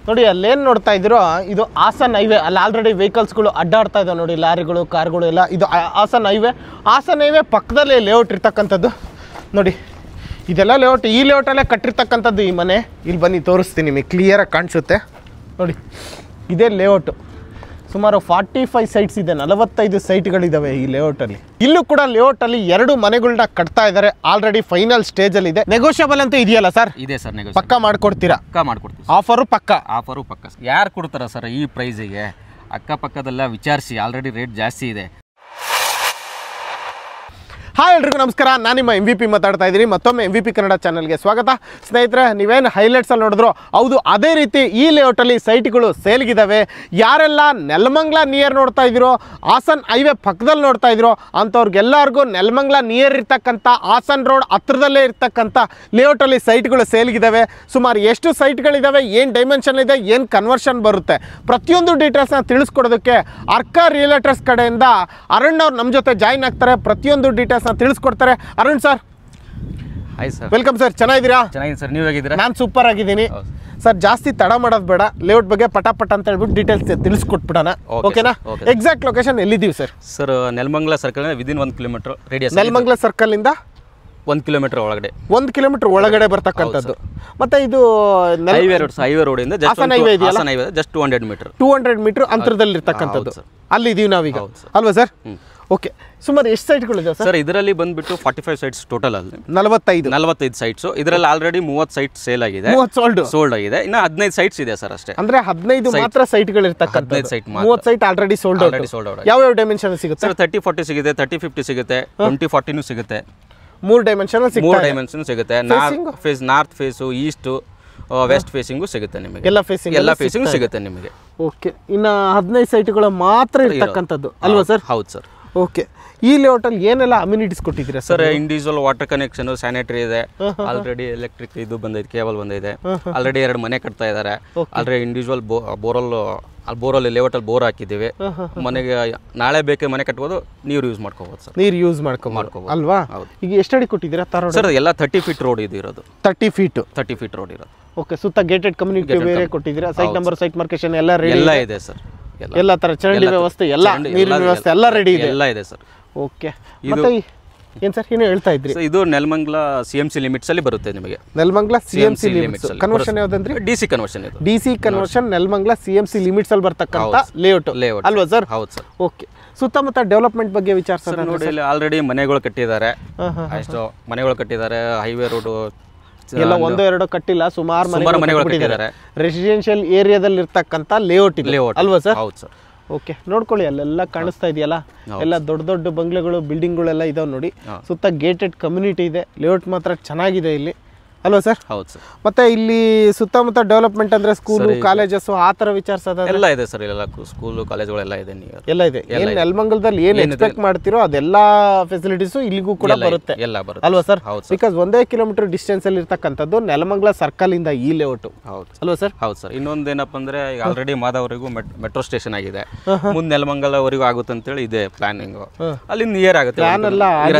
ನೋಡಿ ಅಲ್ಲೇನು ನೋಡ್ತಾ ಇದ್ದೀರೋ ಇದು ಹಾಸನ್ ಹೈವೇ. ಅಲ್ಲಿ ಆಲ್ರೆಡಿ ವೆಹಿಕಲ್ಸ್ಗಳು ಅಡ್ಡಾಡ್ತಾ ಇದ್ದಾವೆ ನೋಡಿ, ಲಾರಿಗಳು ಕಾರ್ಗಳು ಎಲ್ಲ. ಇದು ಹಾಸನ್ ಹೈವೇ ಪಕ್ಕದಲ್ಲೇ ಲೇಔಟ್ ಇರ್ತಕ್ಕಂಥದ್ದು ನೋಡಿ. ಇದೆಲ್ಲ ಲೇಔಟ್, ಈ ಲೇಔಟಲ್ಲೇ ಕಟ್ಟಿರ್ತಕ್ಕಂಥದ್ದು ಈ ಮನೆ. ಇಲ್ಲಿ ಬನ್ನಿ ತೋರಿಸ್ತೀನಿ, ನಿಮಗೆ ಕ್ಲಿಯರಾಗಿ ಕಾಣಿಸುತ್ತೆ ನೋಡಿ. ಇದೇ ಲೇಔಟು. ಸುಮಾರು 45 ಸೈಟ್ಸ್ ಇದೆ, 45 ಸೈಟ್ಗಳಿದ್ದಾವೆ ಈ ಲೇಔಟಲ್ಲಿ. ಇಲ್ಲೂ ಕೂಡ ಲೇಔಟಲ್ಲಿ 2 ಮನೆಗಳನ್ನ ಕಟ್ತಾ ಇದ್ದಾರೆ. ಆಲ್ರೆಡಿ ಫೈನಲ್ ಸ್ಟೇಜಲ್ಲಿ ಇದೆ. ನೆಗೋಷಿಯಬಲ್ ಅಂತ ಇದೆಯಲ್ಲ ಸರ್? ಇದೆ ಸರ್, ಪಕ್ಕ ಮಾಡ್ಕೊಡ್ತೀರಾ? ಪಕ್ಕ ಮಾಡ್ಕೊಡ್ತೀವಿ. ಆಫರು ಪಕ್ಕ. ಯಾರು ಕೊಡ್ತಾರ ಸರ್ ಈ ಪ್ರೈಸಿಗೆ? ಅಕ್ಕಪಕ್ಕದೆಲ್ಲ ವಿಚಾರಿಸಿ, ಆಲ್ರೆಡಿ ರೇಟ್ ಜಾಸ್ತಿ ಇದೆ. ಹಾಯ್ ಎಲ್ರಿಗೂ ನಮಸ್ಕಾರ, ನಾನು ನಿಮ್ಮ MVP ಮಾತಾಡ್ತಾ ಇದ್ದೀನಿ. ಮತ್ತೊಮ್ಮೆ MVP ಕನ್ನಡ ಚಾನಲ್ಗೆ ಸ್ವಾಗತ. ಸ್ನೇಹಿತರೆ, ನೀವೇನು ಹೈಲೈಟ್ಸಲ್ಲಿ ನೋಡಿದ್ರು ಹೌದು, ಅದೇ ರೀತಿ ಈ ಲೇಔಟಲ್ಲಿ ಸೈಟ್ಗಳು ಸೇಲ್ಗಿದ್ದಾವೆ. ಯಾರೆಲ್ಲ ನೆಲಮಂಗಲ ನಿಯರ್ ನೋಡ್ತಾ ಇದ್ದೀರೋ, ಹಾಸನ್ ಹೈವೇ ಪಕ್ಕದಲ್ಲಿ ನೋಡ್ತಾ ಇದ್ದೀರೋ ಅಂಥವ್ರಿಗೆಲ್ಲರಿಗೂ ನೆಲಮಂಗಲ ನಿಯರ್ ಇರ್ತಕ್ಕಂಥ ಹಾಸನ್ ರೋಡ್ ಹತ್ರದಲ್ಲೇ ಇರ್ತಕ್ಕಂಥ ಲೇಔಟಲ್ಲಿ ಸೈಟ್ಗಳು ಸೇಲ್ಗಿದ್ದಾವೆ. ಸುಮಾರು ಎಷ್ಟು ಸೈಟ್ಗಳಿದ್ದಾವೆ, ಏನು ಡೈಮೆನ್ಷನ್ ಇದೆ, ಏನು ಕನ್ವರ್ಷನ್ ಬರುತ್ತೆ, ಪ್ರತಿಯೊಂದು ಡೀಟೇಲ್ಸ್ನ ತಿಳಿಸ್ಕೊಡೋದಕ್ಕೆ ಅರ್ಕ ರಿಯಲ್ಟರ್ಸ್ ಕಡೆಯಿಂದ ಅರುಣ್ ಅವ್ರು ನಮ್ಮ ಜೊತೆ ಜಾಯಿನ್ ಆಗ್ತಾರೆ. ಪ್ರತಿಯೊಂದು ಡೀಟೇಲ್ಸ್ ತಿಳಿಸ್ಕೊಡ್ತಾರೆ. Arun sir, hi sir. Welcome sir. ಚೆನ್ನಾಗಿದ್ದೀರಾ? ಚೆನ್ನಾಗಿದೆ ಸರ್, ನೀವು ಹೇಗಿದ್ದೀರಾ? ನಾನು ಸೂಪರ್ ಆಗಿದ್ದೀನಿ ಸರ್. ಜಾಸ್ತಿ ತಡ ಮಾಡೋದು ಬೇಡ, ಲೇಔಟ್ ಬಗ್ಗೆ ಪಟಾಪಟ್ ಅಂತ ಹೇಳ್ಬಿಟ್ಟು ಡೀಟೇಲ್ಸ್ ತಿಳಿಸ್ಕೊಟ್ಬಿಡೋಣ, ಓಕೆನಾ? ಎಕ್ಸಾಕ್ಟ್ ಲೊಕೇಶನ್ ಎಲ್ಲಿದ್ದೀವಿ sir? Sir, Nelamangala circle within 1 kilometre radius. Nelamangala circle ಇಂದ 1 ಕಿಲೋಮೀಟರ್ ಒಳಗಡೆ, 1 ಕಿಲೋಮೀಟರ್ ಒಳಗಡೆ ಬರ್ತಕ್ಕಂಥದ್ದು. ಮತ್ತೆ ಇದು ಹೈವೇ ರೋಡ್ ಇಂದ ಹಾಸನ್ ಹೈವೇ ಇದೆಯಲ್ಲ, ಜಸ್ಟ್ 200 ಮೀಟರ್ 200 ಮೀಟರ್ ಅಂತರದಲ್ಲಿ ಇರ್ತಕ್ಕಂಥದ್ದು. ಅಲ್ಲಿ ಇದೀವಿ ನಾವೀಗ, ಅಲ್ವಾ ಸರ್? ಓಕೆ. ಸುಮಾರು ಎಷ್ಟು ಸೈಟ್ಗಳಿದೆ ಸರ್? ಇದರಲ್ಲಿ ಬಂದ್ಬಿಟ್ಟು 45 ಸೈಟ್ಸ್ ಟೋಟಲ್. ಅಲ್ಲಿ 45 ಸೈಟ್ಸ್. ಇದರಲ್ಲಿ ಆಲ್ರೆಡಿ 30 ಸೈಟ್ ಸೇಲ್ ಆಗಿದೆ, 30 ಸೋಲ್ಡ್ ಆಗಿದೆ. ಇನ್ನು 15 ಸೈಟ್ಸ್ ಇದೆ ಸರ್ ಅಷ್ಟೇ. ಅಂದ್ರೆ 15 ಮಾತ್ರ ಸೈಟ್ಗಳು ಇರ್ತಕ್ಕಂಥ. 15 site, 30 site already sold out. ಯಾವ ಡೈಮೆನ್ಷನ್ ಸಿಗುತ್ತೆ ಸರ್? 30-40 ಸಿಗುತ್ತೆ, 30-50 ಸಿಗುತ್ತೆ, 20-40 ಸಿಗುತ್ತೆ. 3 ಡೈಮೆನ್ಷನ್ ಸಿಗುತ್ತೆ. North face, east, west facing ಸಿಗುತ್ತೆ ನಿಮಗೆ. ಎಲ್ಲ ಫೇಸಿಂಗ್ ಸಿಗುತ್ತೆ ನಿಮಗೆ. ಓಕೆ. ಇನ್ನು 15 ಸೈಟ್ಗಳು ಮಾತ್ರ ಇರ್ತಕ್ಕಂಥದ್ದು ಅಲ್ವಾ ಸರ್? ಹೌದು ಸರ್. ಓಕೆ. ಈ ಲೇಔಟಲ್ಲಿ ಏನೆಲ್ಲ ಅಮ್ಯುನಿಟೀಸ್ ಕೊಟ್ಟಿದ್ದೀರಾ sir? Individual water connection, sanitary ಇದೆ, ಆಲ್ರೆಡಿ ಎಲೆಕ್ಟ್ರಿಕ್ ಇದು ಬಂದೈತೆ, ಕೇಬಲ್ ಬಂದಿದೆ. ಆಲ್ರೆಡಿ 2 ಮನೆ ಕಟ್ತಾ ಇದ್ದಾರೆ. ಆಲ್ರೆಡಿ ಇಂಡಿವಿಜುವಲ್ ಬೋರಲ್ಲಿ ಲೇಔಟಲ್ಲಿ ಬೋರ್ ಹಾಕಿದ್ದೀವಿ. ಮನೆಗೆ ನಾಳೆ ಬೇಕೆ ಮನೆ ಕಟ್ಬೋದು, ನೀರು ಯೂಸ್ ಮಾಡ್ಕೋಬೋದು ಸರ್. ನೀರು ಯೂಸ್ ಮಾಡ್ಕೋಬೋದು ಅಲ್ವಾ? ಈಗ ಎಷ್ಟು ಅಡಿ ಕೊಟ್ಟಿದ್ದೀರಾ ಸರ್? ಎಲ್ಲ 30 ಫೀಟ್ ರೋಡ್ ಇದು ಇರೋದು. 30 ಫೀಟ್ ರೋಡ್ ಇರೋದು. ಓಕೆ. ಸುತ್ತ ಗೇಟೆಡ್ ಕಮ್ಯುನಿಟಿ ಬೇರೆ ಕೊಟ್ಟಿದ್ದೀರಾ? ಸೈಟ್ ನಂಬರ್, ಸೈಟ್ ಮಾರ್ಕೇಶನ್ ಎಲ್ಲ ರೆಡಿ ಇದೆ ಸರ್. ಎಲ್ಲ ತರ ಚರಂಡಿ ವ್ಯವಸ್ಥೆ, ಎಲ್ಲ ನೀರಿನ ವ್ಯವಸ್ಥೆ ಎಲ್ಲ ರೆಡಿ ಇದೆ, ಎಲ್ಲ ಇದೆ ಸರ್. ಓಕೆ. ಮತ್ತೆ ಏನು ಸರ್ ಏನು ಹೇಳ್ತಾ ಇದ್ರಿ? ಇದು ನೆಲಮಂಗಲ CMC ಲಿಮಿಟ್ಸ್ ಅಲ್ಲಿ ಬರುತ್ತೆ ನಿಮಗೆ. ನೆಲಮಂಗಲ CMC ಲಿಮಿಟ್ಸ್ ಕನ್ವರ್ಷನ್ ಯಾವ್ದಂದ್ರಿ? DC conversion. ಇದು DC conversion Nelamangala CMC limits ಅಲ್ಲಿ ಬರ್ತಕ್ಕಂಥ ಲೇಔಟ್ ಅಲ್ವಾ ಸರ್? ಹೌದು ಸರ್. ಓಕೆ. ಸುತ್ತಮುತ್ತ ಡೆವಲಪ್ಮೆಂಟ್ ಬಗ್ಗೆ ವಿಚಾರಿಸೋಣ ನೋಡಿ. ಇಲ್ಲಿ ಆಲ್ರೆಡಿ ಮನೆಗಳು ಕಟ್ಟಿದ್ದಾರೆ, ಅಷ್ಟು ಮನೆಗಳು ಕಟ್ಟಿದ್ದಾರೆ. ಹೈವೇ ರೋಡ್ ಎಲ್ಲ 1-2 ಕಟ್ಟಿಲ್ಲ, ಸುಮಾರು ಮನೆಗಳು ಕಟ್ಟಿದ್ದಾರೆ. ರೆಸಿಡೆನ್ಷಿಯಲ್ ಏರಿಯಾದಲ್ಲಿ ಇರ್ತಕ್ಕಂಥ ಲೇಔಟ್ ಅಲ್ವಾ ಸರ್? ಹೌದು ಸರ್. ಓಕೆ. ನೋಡ್ಕೊಳ್ಳಿ, ಅಲ್ಲೆಲ್ಲ ಕಾಣಿಸ್ತಾ ಇದೆಯಲ್ಲ, ಎಲ್ಲ ದೊಡ್ಡ ಬಂಗ್ಲೆಗಳು, ಬಿಲ್ಡಿಂಗ್ಗಳೆಲ್ಲ ಇದಾವೆ ನೋಡಿ. ಸುತ್ತ ಗೇಟೆಡ್ ಕಮ್ಯುನಿಟಿ ಇದೆ. ಲೇಔಟ್ ಮಾತ್ರ ಚೆನ್ನಾಗಿದೆ ಇಲ್ಲಿ ಅಲ್ವಾ ಸರ್? ಹೌದು ಸರ್. ಮತ್ತೆ ಇಲ್ಲಿ ಸುತ್ತಮುತ್ತ ಡೆವಲಪ್ಮೆಂಟ್ ಅಂದ್ರೆ ಸ್ಕೂಲು, ಕಾಲೇಜಸ್ ಆ ಥರ ವಿಚಾರಿಸೋದು ಎಲ್ಲ ಇದೆ ಸರ್. ಎಲ್ಲ ಸ್ಕೂಲು, ಕಾಲೇಜುಗಳೆಲ್ಲ ಇದೆ. ಎಲ್ಲ ಇದೆ. ನೆಲಮಂಗಲದಲ್ಲಿ ಏನು ಎಕ್ಸ್ಪೆಕ್ಟ್ ಮಾಡ್ತಿರೋ ಅದೆಲ್ಲ ಫೆಸಿಲಿಟೀಸು ಇಲ್ಲಿಗೂ ಕೂಡ ಬರುತ್ತೆ ಅಲ್ವಾ ಸರ್? ಬಿಕಾಸ್ 1 ಕಿಲೋಮೀಟರ್ ಡಿಸ್ಟೆನ್ಸ್ ಅಲ್ಲಿ ಇರ್ತಕ್ಕಂಥದ್ದು ನೆಲಮಂಗಲ ಸರ್ಕಲ್ ಇಂದ ಈ ಲೇಔಟ್ ಅಲ್ವಾ ಸರ್? ಹೌದು ಸರ್. ಇನ್ನೊಂದೇನಪ್ಪ ಅಂದ್ರೆ ಈಗ ಆಲ್ರೆಡಿ ಮಾದವರೆಗೂ ಮೆಟ್ರೋ ಸ್ಟೇಷನ್ ಆಗಿದೆ, ಮುಂದೆ ನೆಲಮಂಗಲವರೆಗೂ ಆಗುತ್ತೆ ಅಂತೇಳಿ ಇದೆ ಪ್ಲಾನಿಂಗ್. ಅಲ್ಲಿ ನಿಯರ್ ಆಗುತ್ತೆ,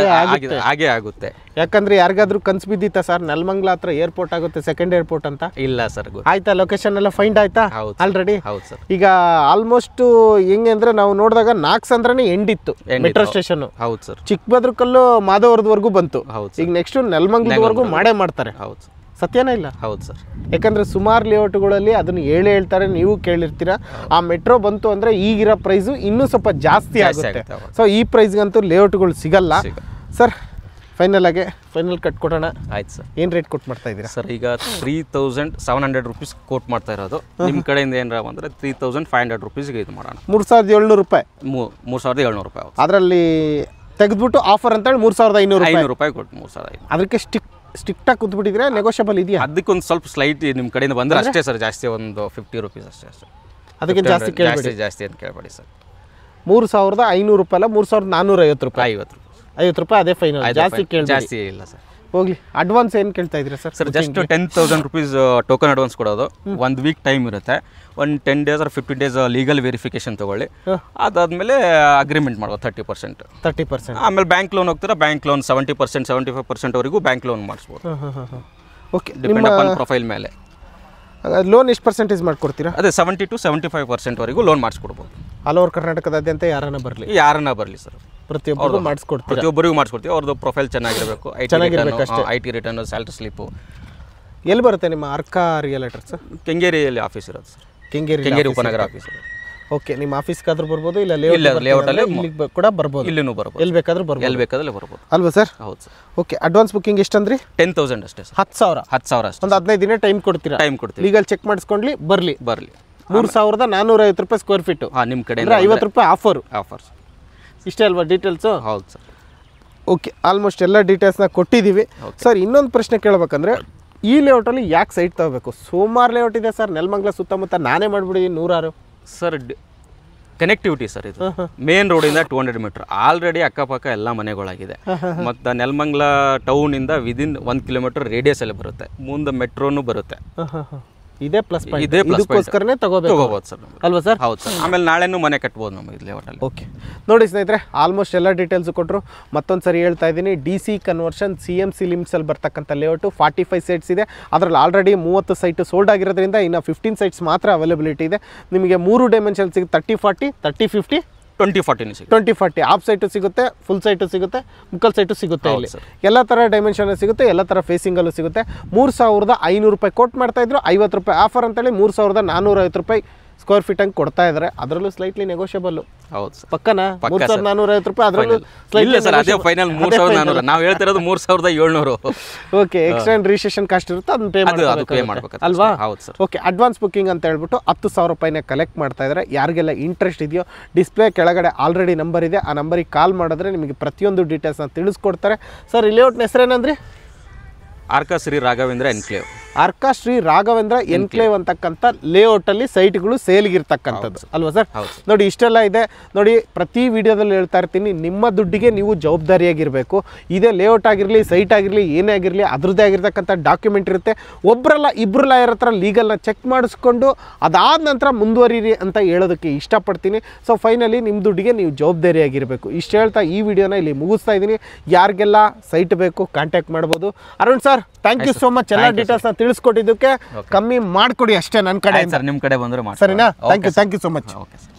ಹಾಗೆ ಆಗುತ್ತೆ. ಯಾಕಂದ್ರೆ ಯಾರಿಗಾದ್ರೂ ಕನ್ಸು ಬಿದ್ದಿತ್ತಾ ಸರ್ ನೆಲಮಂಗಲ ಹತ್ರ ಏರ್ಪೋರ್ಟ್ ಆಗುತ್ತೆ, ಸೆಕೆಂಡ್ ಏರ್ಪೋರ್ಟ್ ಅಂತ? ಇಲ್ಲ ಸರ್. ಆಯ್ತಾ? ಲೊಕೇಶನ್ ಎಲ್ಲ ಫೈಂಡ್ ಆಯ್ತಾ ಆಲ್ರೆಡಿ? ಹೌದು ಸರ್. ಈಗ ಆಲ್ಮೋಸ್ಟ್ ಹೆಂಗೆ ಅಂದ್ರೆ ನಾವು ನೋಡಿದಾಗ ನಾಕ್ಸ್ ಅಂದ್ರೆ ಎಂಡ್ ಇತ್ತು ಮೆಟ್ರೋ ಸ್ಟೇಷನ್. ಹೌದು ಸರ್. ಚಿಕ್ಕಬದ್ರಕಲ್ಲು ಮಾಧವರದವರೆಗೂ ಬಂತು. ಈಗ ನೆಕ್ಸ್ಟ್ ನೆಲಮಂಗಲದವರೆಗೂ ಮಾಡ್ತಾರೆ. ಹೌದು. ಸತ್ಯನ ಇಲ್ಲ? ಹೌದು ಸರ್. ಯಾಕಂದ್ರೆ ಸುಮಾರು ಲೇಔಟ್ಗಳಲ್ಲಿ ಅದನ್ನ ಹೇಳ್ತಾರೆ, ನೀವು ಕೇಳಿರ್ತೀರಾ. ಆ ಮೆಟ್ರೋ ಬಂತು ಅಂದ್ರೆ ಈಗಿರೋ ಪ್ರೈಸು ಇನ್ನೂ ಸ್ವಲ್ಪ ಜಾಸ್ತಿ ಆಗುತ್ತೆ. ಸೊ ಈ ಪ್ರೈಸ್ಗಂತೂ ಲೇಔಟ್ಗಳು ಸಿಗಲ್ಲ ಸರ್. ಫೈನಲ್ ಕಟ್ ಕೊಡೋಣ. ಆಯ್ತು ಸರ್. ಏನು ರೇಟ್ ಕೊಟ್ಟು ಮಾಡ್ತಾ ಇದ್ದೀರಾ ಸರ್? ಈಗ 3700 ರೂಪೀಸ್ ಕೋಟ್ ಮಾಡ್ತಾ ಇರೋದು. ನಿಮ್ಮ ಕಡೆಯಿಂದ ಏನಾರ ಅಂದರೆ 3500 ರೂಪೀಸ್ಗೆ ಇದು ಮಾಡೋಣ. 3700 ರೂಪಾಯಿ. 3700 ರೂಪಾಯಿ. ಅದರಲ್ಲಿ ತೆಗೆದ್ಬಿಟ್ಟು ಆಫರ್ ಅಂತೇಳಿ 3500 ರೂಪಾಯಿ ಕೊಟ್ಟು 3500. ಅದಕ್ಕೆ ಸ್ಟಿಕ್ಟಾಗಿ ಕೂತ್ಬಿಟ್ಟಿದ್ರೆ ನೆಗೋಷಿಯಬಲ್ ಇದೆಯಾ? ಅದಕ್ಕೊಂದು ಸ್ವಲ್ಪ ಸ್ಲೈಟ್ ನಿಮ್ಮ ಕಡೆಯಿಂದ ಬಂದರೆ ಅಷ್ಟೇ ಸರ್. ಜಾಸ್ತಿ ಒಂದು 50 ರೂಪೀಸ್ ಅಷ್ಟೇ. ಅದಕ್ಕೆ ಜಾಸ್ತಿ ಅಂತ ಕೇಳಬೇಡಿ ಸರ್. 3500 ರೂಪಾಯಿ ಅಲ್ಲ, 3450 ರೂಪಾಯಿ. 50 ರೂಪಾಯಿ ಅದೇ ಫೈನಲ್. ಜಾಸ್ತಿ ಇಲ್ಲ ಸರ್. ಹೋಗ್ಲಿ. ಅಡ್ವಾನ್ಸ್ ಏನು ಕೇಳ್ತಾ ಇದ್ದೀರಾ sir? Sir just 10,000 rupees token advance ಕೊಡೋದು. 1 ವೀಕ್ ಟೈಮ್ ಇರುತ್ತೆ. ಒಂದು 10 days or 15 days legal verification ತೊಗೊಳ್ಳಿ. ಅದಾದಮೇಲೆ ಅಗ್ರಿಮೆಂಟ್ ಮಾಡೋದು 30%. ಆಮೇಲೆ ಬ್ಯಾಂಕ್ ಲೋನ್ ಹೋಗ್ತೀರಾ, ಬ್ಯಾಂಕ್ ಲೋನ್ 70%, 75% ವರೆಗೂ ಬ್ಯಾಂಕ್ ಲೋನ್ ಮಾಡಿಸ್ಬೋದು. ಓಕೆ. ಡಿಪೆಂಡ್ ಅಪಾನ್ ಪ್ರೊಫೈಲ್ ಮೇಲೆ. ಲೋನ್ ಎಷ್ಟು ಪರ್ಸೆಂಟೇಜ್ ಮಾಡ್ಕೊಡ್ತೀರಾ? ಅದೇ 70 to 75% ವರೆಗೂ ಲೋನ್ ಮಾಡಿಸ್ಕೊಡ್ಬೋದು. ಆಲ್ ಓವರ್ ಕರ್ನಾಟಕದಾದ್ಯಂತ ಯಾರನ್ನ ಬರಲಿ ಸರ್, ಪ್ರತಿಯೊಬ್ಬರಿಗೂ ಮಾಡಿಸ್ಕೊಡ್ತೀರಾ? ಪ್ರತಿಯೊಬ್ಬರಿಗೂ ಮಾಡಿಸ್ಕೊಡ್ತೀವಿ. ಅವ್ರದ್ದು ಪ್ರೊಫೈಲ್ ಚೆನ್ನಾಗಿರಬೇಕು, IT ರಿಟರ್ನ್, ಸ್ಯಾಲರಿ ಸ್ಲಿಪ್ಪು. ಎಲ್ಲಿ ಬರುತ್ತೆ ನಿಮ್ಮ ಅರ್ಕಾ ರಿಯಲ್ಟರ್ಸ್? ಕೆಂಗೇರಿಯಲ್ಲಿ ಆಫೀಸ್ ಇರೋದು ಸರ್, ಕೆಂಗೇರಿ ಉಪನಗರ ಆಫೀಸ್. ಓಕೆ, ನಿಮ್ಮ ಆಫೀಸ್ಗಾದ್ರೂ ಬರ್ಬೋದು, ಇಲ್ಲ ಲೇಔಟಲ್ಲಿ ಕೂಡ ಬರ್ಬೋದು, ಇಲ್ಲಿನೂ ಬರ್ಬೋದು, ಎಲ್ಲಿ ಬೇಕಾದ್ರೂ ಬರ್ಬೋದು, ಎಲ್ಲಿ ಬೇಕಾದ್ರೆ ಬರ್ಬೋದು ಅಲ್ವಾ ಸರ್? ಹೌದು ಸರ್. ಓಕೆ, ಅಡ್ವಾನ್ಸ್ ಬುಕ್ಕಿಂಗ್ ಎಷ್ಟಂದ್ರಿ? 10,000 ಅಷ್ಟೇ ಸರ್. 10,000 ಅಷ್ಟೇ. ಒಂದು 15 ದಿನ ಟೈಮ್ ಕೊಡ್ತೀರಾ? ಟೈಮ್ ಕೊಡ್ತೀವಿ. ಲೀಗಲ್ ಚೆಕ್ ಮಾಡಿಸ್ಕೊಂಡ್ಲಿ ಬರಲಿ. 3,450 ರೂಪಾಯಿ ಸ್ಕ್ವೇರ್ ಫೀಟು. ನಿಮ್ಮ ಕಡೆ 50 ರೂಪಾಯಿ ಆಫರ್. ಇಷ್ಟೇ ಅಲ್ವಾ ಡೀಟೇಲ್ಸು? ಹೌದು ಸರ್. ಓಕೆ, ಆಲ್ಮೋಸ್ಟ್ ಎಲ್ಲ ಡೀಟೇಲ್ಸ್ನ ಕೊಟ್ಟಿದ್ದೀವಿ ಸರ್. ಇನ್ನೊಂದು ಪ್ರಶ್ನೆ ಕೇಳಬೇಕಂದ್ರೆ, ಈ ಲೇಔಟಲ್ಲಿ ಯಾಕೆ ಸೈಟ್ ತಗೋಬೇಕು? ಸೋಮಾರ್ ಲೇಔಟ್ ಇದೆ ಸರ್, ನೆಲಮಂಗಲ ಸುತ್ತಮುತ್ತ ನಾನೇ ಮಾಡಿಬಿಡಿ 106 ಸರ್. ಕನೆಕ್ಟಿವಿಟಿ ಸರ್, ಇದು ಮೇನ್ ರೋಡಿಂದ 200 ಮೀಟರ್ ಆಲ್ರೆಡಿ ಅಕ್ಕಪಕ್ಕ ಎಲ್ಲ ಮನೆಗಳಾಗಿದೆ. ಮತ್ತು ನೆಲಮಂಗಲ ಟೌನಿಂದ ವಿದಿನ್ 1 ಕಿಲೋಮೀಟರ್ ರೇಡಿಯಸ್ ಅಲ್ಲಿ ಬರುತ್ತೆ. ಮುಂದೆ ಮೆಟ್ರೋನು ಬರುತ್ತೆ. ಇದೇ ಪ್ಲಸ್ ಪಾಯಿಂಟ್, ಇದಕ್ಕೋಸ್ಕರನೇ ತಗೋಬಹುದು ಸರ್, ಅಲ್ವಾ ಸರ್? ಹೌದು ಸರ್. ಆಮೇಲೆ ನಾಳೆನೂ ಮನೆ ಕಟ್ಬೋದು ನಮಗೆ ಇಲ್ಲಿ ಹೋಟೆಲ್. ಓಕೆ, ನೋಡಿ ಸ್ನೇಹಿತರೆ, ಆಲ್ಮೋಸ್ಟ್ ಎಲ್ಲ ಡೀಟೇಲ್ಸ್ ಕೊಟ್ಟರು. ಮತ್ತೊಂದು ಸರಿ ಹೇಳ್ತಾ ಇದ್ದೀನಿ, DC ಕನ್ವರ್ಷನ್ CMC ಲಿಮಿಟ್ಸಲ್ಲಿ ಬರ್ತಕ್ಕಂಥ ಲೇಔಟು 45 ಸೈಟ್ಸ್ ಇದೆ. ಅದರಲ್ಲಿ ಆಲ್ರೆಡಿ 30 ಸೈಟು ಸೋಲ್ಡ್ ಆಗಿರೋದ್ರಿಂದ ಇನ್ನು 15 ಸೈಟ್ಸ್ ಮಾತ್ರ ಅವೈಲಬಿಲಿಟಿ ಇದೆ. ನಿಮಗೆ 3 ಡೈಮೆನ್ಷನ್ ಸಿಗುತ್ತೆ, 30-40, 30-50, 20-40. ಹಾಫ್ ಸೈಟು ಸಿಗುತ್ತೆ, ಫುಲ್ ಸೈಟು ಸಿಗುತ್ತೆ, ಮುಕ್ಕಲ್ ಸೈಟು ಸಿಗುತ್ತೆ. ಇಲ್ಲಿ ಎಲ್ಲ ಥರ ಡೈಮೆನ್ಷನ್ ಸಿಗುತ್ತೆ, ಎಲ್ಲ ಥರ ಫೇಸಿಂಗಲ್ಲೂ ಸಿಗುತ್ತೆ. 3,500 ರೂಪಾಯಿ ಕೋಟ್ ಮಾಡ್ತಾಯಿದ್ರು, 50 ರೂಪಾಯಿ ಆಫರ್ ಅಂತೇಳಿ 3,450 ರೂಪಾಯಿ ಸ್ಕ್ವೇರ್ ಫೀಟ್ ಹಂಗೆ ಕೊಡ್ತಾ ಇದ್ದಾರೆ. ಅದರಲ್ಲೂ ಸ್ಲೈಟ್ಲಿ ನೆಗೋಷಿಯಬಲ್. ಹೌದು ಸರ್, ಪಕ್ಕನಾ 3,450 ರೂಪಾಯಿ. ಅದರಲ್ಲೂ ಇಲ್ಲ ಸರ್, ಅದೇ ಫೈನಲ್ 3,400. ನಾವು ಹೇಳ್ತಿರೋದು 3,700. ಓಕೆ, ಎಕ್ಸ್ಟ್ರಾ ರಿಜಿಸ್ಟ್ರೇಷನ್ ಕಾಸ್ಟ್ ಇರುತ್ತೆ, ಅದನ್ನ ಪೇ ಮಾಡಬೇಕು ಅಲ್ವಾ? ಹೌದು ಸರ್. ಓಕೆ, ಅಡ್ವಾನ್ಸ್ ಬುಕ್ಕಿಂಗ್ ಅಂತ ಹೇಳ್ಬಿಟ್ಟು 10,000 ರೂಪಾಯಿನ ಕಲೆಕ್ಟ್ ಮಾಡ್ತಾ ಇದ್ದಾರೆ. ಯಾರಿಗೆಲ್ಲ ಇಂಟ್ರೆಸ್ಟ್ ಇದೆಯೋ ಡಿಸ್ಪ್ಲೇ ಕೆಳಗಡೆ ಆಲ್ರೆಡಿ ನಂಬರ್ ಇದೆ, ಆ ನಂಬರಿಗೆ ಕಾಲ್ ಮಾಡಿದ್ರೆ ನಿಮಗೆ ಪ್ರತಿಯೊಂದು ಡೀಟೇಲ್ಸ್ನ ತಿಳಿಸ್ಕೊಡ್ತಾರೆ. ಸರ್, ಈ ಲೇಔಟ್ನ ಹೆಸರೇನಂದ್ರಿ? ಆರ್ಕಾ ಶ್ರೀ ರಾಘವೇಂದ್ರ ಎನ್ಕ್ಲೇವ್. ಆರ್ಕಾ ಶ್ರೀ ರಾಘವೇಂದ್ರ ಎನ್ಕ್ಲೇವ್ ಅಂತಕ್ಕಂಥ ಲೇಔಟಲ್ಲಿ ಸೈಟ್ಗಳು ಸೇಲ್ಗಿರ್ತಕ್ಕಂಥದ್ದು ಅಲ್ವಾ ಸರ್? ನೋಡಿ, ಇಷ್ಟೆಲ್ಲ ಇದೆ ನೋಡಿ. ಪ್ರತಿ ವಿಡಿಯೋದಲ್ಲಿ ಹೇಳ್ತಾ ಇರ್ತೀನಿ, ನಿಮ್ಮ ದುಡ್ಡಿಗೆ ನೀವು ಜವಾಬ್ದಾರಿಯಾಗಿರಬೇಕು. ಇದೇ ಲೇಔಟ್ ಆಗಿರಲಿ, ಸೈಟ್ ಆಗಿರಲಿ, ಏನೇ ಆಗಿರಲಿ, ಅದ್ರದ್ದೇ ಆಗಿರ್ತಕ್ಕಂಥ ಡಾಕ್ಯುಮೆಂಟ್ ಇರುತ್ತೆ. ಒಬ್ಬರಲ್ಲ ಇಬ್ಬರು ಲಾಯರ್ ಹತ್ರ ಲೀಗಲ್ನ ಚೆಕ್ ಮಾಡಿಸ್ಕೊಂಡು ಅದಾದ ನಂತರ ಮುಂದುವರಿರಿ ಅಂತ ಹೇಳೋದಕ್ಕೆ ಇಷ್ಟಪಡ್ತೀನಿ. ಸೊ ಫೈನಲಿ ನಿಮ್ಮ ದುಡ್ಡಿಗೆ ನೀವು ಜವಾಬ್ದಾರಿಯಾಗಿರಬೇಕು. ಇಷ್ಟು ಹೇಳ್ತಾ ಈ ವಿಡಿಯೋನ ಇಲ್ಲಿ ಮುಗಿಸ್ತಾ ಇದ್ದೀನಿ. ಯಾರಿಗೆಲ್ಲ ಸೈಟ್ ಬೇಕು ಕಾಂಟ್ಯಾಕ್ಟ್ ಮಾಡ್ಬೋದು. Arun sir, thank you so much. ಎಲ್ಲ ಡೀಟೇಲ್ಸ್ನ ತಿಳಿಸ್ಕೊಟ್ಟಿದ್ದಕ್ಕೆ ಕಮ್ಮಿ ಮಾಡಿಕೊಡಿ ಅಷ್ಟೇ ನನ್ನ ಕಡೆ. ಸರ್, ನಿಮ್ಮ ಕಡೆ ಬಂದರೆ ಸರಿನಾ? Thank you so much. Okay sir.